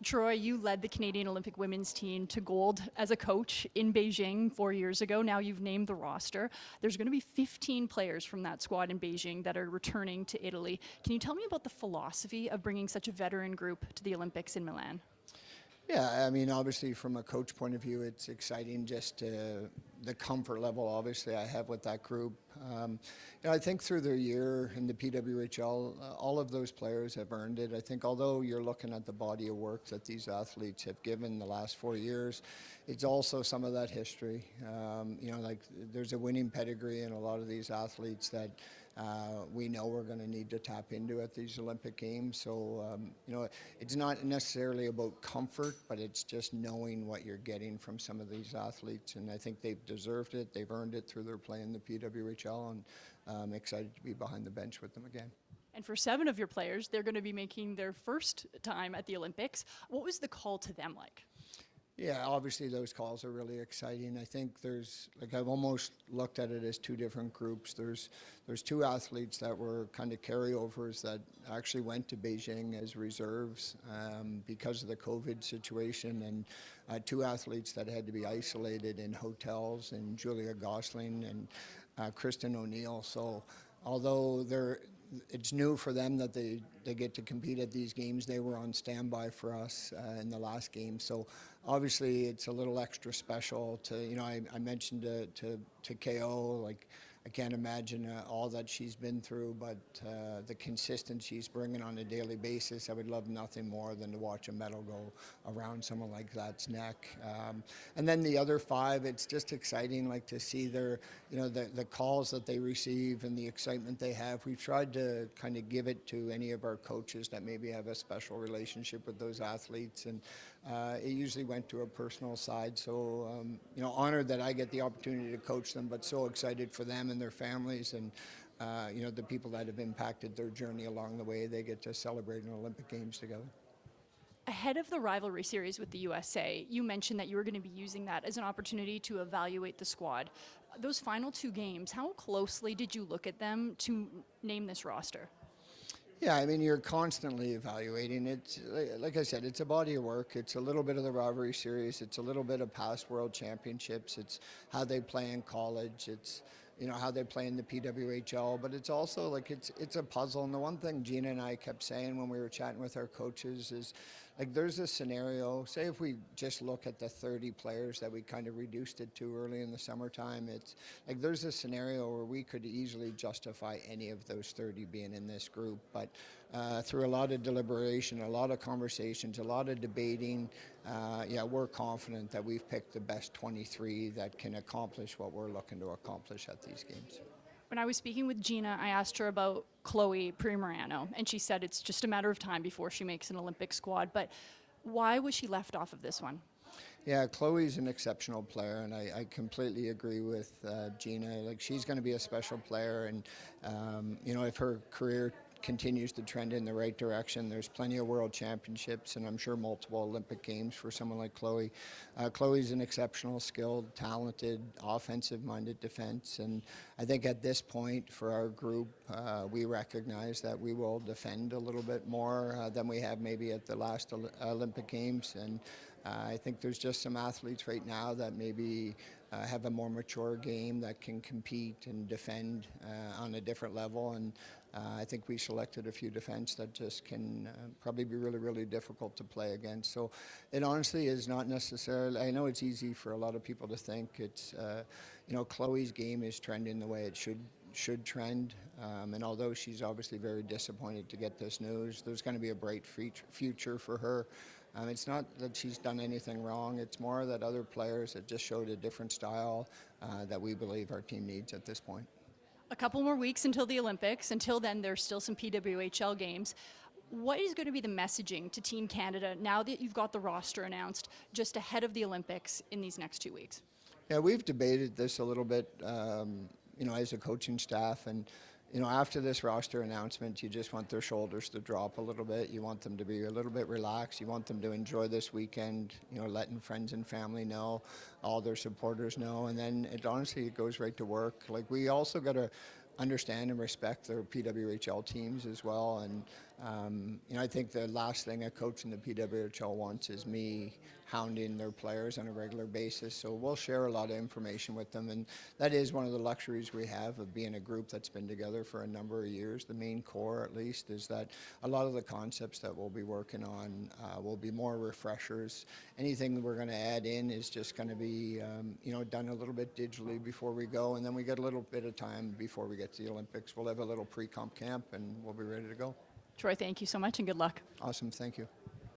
Troy, you led the Canadian Olympic women's team to gold as a coach in Beijing 4 years ago. Now you've named the roster. There's going to be 15 players from that squad in Beijing that are returning to Italy. Can you tell me about the philosophy of bringing such a veteran group to the Olympics in Milan? Yeah, I mean, obviously, from a coach point of view, it's exciting just the comfort level, obviously, I have with that group. I think through their year in the PWHL, all of those players have earned it. I think although you're looking at the body of work that these athletes have given the last 4 years, it's also some of that history. Like there's a winning pedigree in a lot of these athletes that we know we're going to need to tap into at these Olympic Games. So, it's not necessarily about comfort, but it's just knowing what you're getting from some of these athletes. And I think they've deserved it. They've earned it through their play in the PWHL, and I'm excited to be behind the bench with them again. And for 7 of your players, they're going to be making their first time at the Olympics. What was the call to them like? Yeah, obviously those calls are really exciting. I think I've almost looked at it as 2 different groups. There's 2 athletes that were kind of carryovers that actually went to Beijing as reserves because of the COVID situation, and 2 athletes that had to be isolated in hotels, and Julia Gosling and Kristen O'Neill. So although it's new for them that they get to compete at these games. They were on standby for us in the last game. So obviously it's a little extra special to, I mentioned to KO, like I can't imagine all that she's been through, but the consistency she's bringing on a daily basis, I would love nothing more than to watch a medal go around someone like that's neck. And then the other 5, it's just exciting, like to see their, the calls that they receive and the excitement they have. We've tried to kind of give it to any of our coaches that maybe have a special relationship with those athletes, and it usually went to a personal side. So, honored that I get the opportunity to coach them, but so excited for them and their families, and the people that have impacted their journey along the way. They get to celebrate in Olympic Games together. Ahead of the rivalry series with the USA, you mentioned that you were going to be using that as an opportunity to evaluate the squad. Those final 2 games, how closely did you look at them to name this roster? Yeah, I mean, you're constantly evaluating it. Like I said, it's a body of work. It's a little bit of the rivalry series. It's a little bit of past world championships. It's how they play in college. It's how they play in the PWHL, but it's also like it's a puzzle. And the one thing Gina and I kept saying when we were chatting with our coaches is, like, there's a scenario, say if we just look at the 30 players that we kind of reduced it to early in the summertime, it's like there's a scenario where we could easily justify any of those 30 being in this group. But through a lot of deliberation, a lot of conversations, a lot of debating, we're confident that we've picked the best 23 that can accomplish what we're looking to accomplish at these games. When I was speaking with Gina, I asked her about Chloe Primerano, and she said it's just a matter of time before she makes an Olympic squad. But why was she left off of this one? Yeah, Chloe's an exceptional player, and I completely agree with Gina. Like, she's going to be a special player, and if her career continues to trend in the right direction, there's plenty of world championships, and I'm sure multiple Olympic Games for someone like Chloe. Chloe's an exceptional, skilled, talented, offensive-minded defense, and I think at this point for our group, we recognize that we will defend a little bit more than we have maybe at the last Olympic Games, and I think there's just some athletes right now that maybe have a more mature game that can compete and defend on a different level, and I think we selected a few defense that just can probably be really, really difficult to play against. So it honestly is not necessarily, I know it's easy for a lot of people to think it's, Chloe's game is trending the way it should trend, and although she's obviously very disappointed to get this news, there's going to be a bright future for her. It's not that she's done anything wrong, it's more that other players have just showed a different style that we believe our team needs at this point. A couple more weeks until the Olympics. Until then, there's still some PWHL games. What is going to be the messaging to Team Canada now that you've got the roster announced just ahead of the Olympics in these next 2 weeks? Yeah, we've debated this a little bit, as a coaching staff, and after this roster announcement, you just want their shoulders to drop a little bit. You want them to be a little bit relaxed. You want them to enjoy this weekend, letting friends and family know, all their supporters know, and then it goes right to work. Like, we also got to understand and respect their PWHL teams as well, and I think the last thing a coach in the PWHL wants is me hounding their players on a regular basis. So we'll share a lot of information with them, and that is one of the luxuries we have of being a group that's been together for a number of years. The main core, at least, is that a lot of the concepts that we'll be working on will be more refreshers. Anything that we're going to add in is just going to be, done a little bit digitally before we go, and then we get a little bit of time before we get to the Olympics. We'll have a little pre-comp camp, and we'll be ready to go. Troy, thank you so much and good luck. Awesome, thank you.